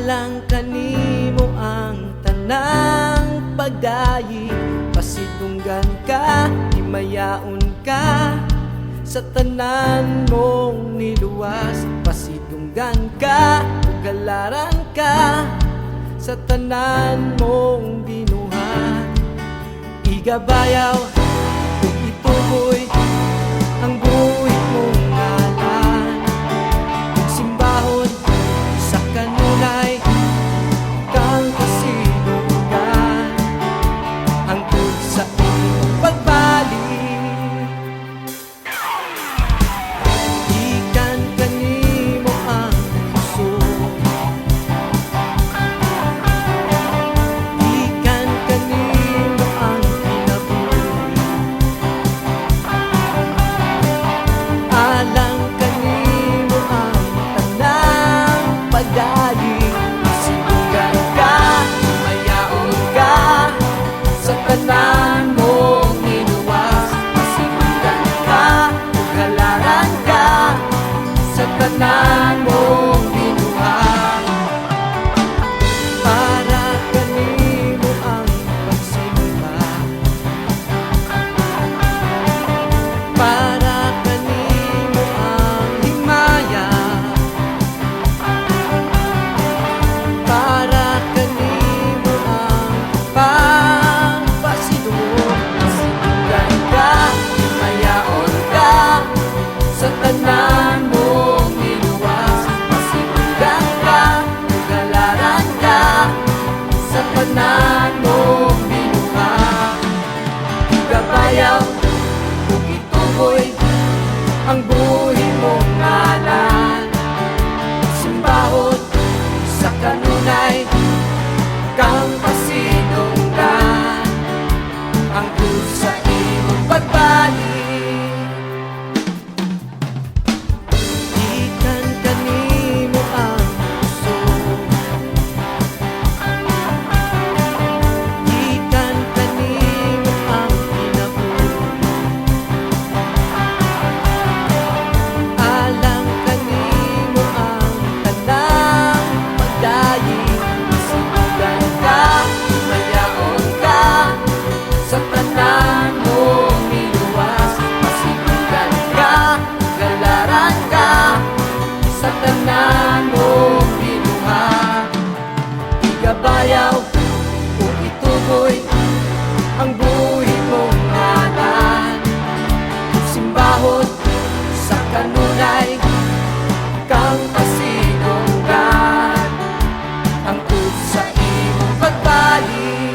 alang kanimo ang tanang pagdayi. Pasidunggan ka, himayaon ka sa tanan mong niluwas. Pasidunggan ka, ugalaran ka sa tanan mong binuhat. Igabayaw ug ituboy ang buhit mong ngalan. Simbahon sa kanunay kang kasidunggan, hangtod sa iyong pagbalik. Ikan kanimo ang puso, ikan kanimo ang kinabuhi. Alang kanimo ang tanang pagdayi. Pasidunggan ka, himayaon ka sa tanan mong niluwas. Pasidunggan ka, ugalaran ka sa tanan mong binuhat. Para kanimo ang pagsimba, para kanimo ang himaya, para kanimo ang pagpasidungog. Pasidunggan ka, himayaon ka sa tanan mong niluwas. Pasidunggan ka, ugalaran ka sa tanan mong binuhat. Igabayaw ug ituboy ang buhi mong ngalan. Simbahon sa kanunay kang pasidunggan, hangtod sa iyong pagbalik. Ikan kanimo ang puso, ikan kanimo ang kinabuhi. Alang kanimo ang tanang pagdayi. Pasidunggan ka, himayaon ka sa tanan mong niluwas. Pasidunggan ka, galaran ka sa tanan mong binuhat. Igabayaw ug ituboy ang buhi mong ngalan. Simbahon sa kanunay kang pasidunggan, hangtod sa iyong pagbalik.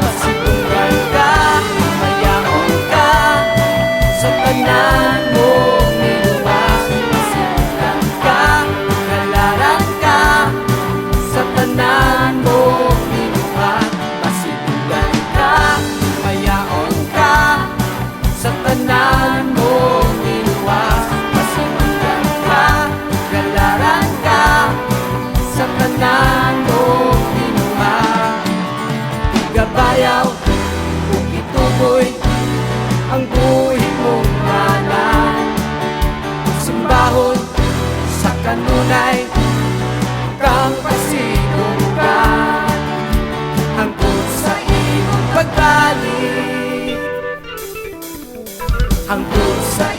Pasidunggan ka, himayaon ka sa tanan mong niluwas. Pasidunggan ka, ugalaran ka sa tanan mong binuhat. Pasidunggan ka, himayaon ka sa tanan mong niluwas. Pasidunggan ka, ugalaran ka sa tanan mong binuhat. Igabayaw ug ituboy ang buhi mong ngalan. Simbahon sa kanunay kang pasidunggan, hangtod sa iyong pagbalik, hangtod sa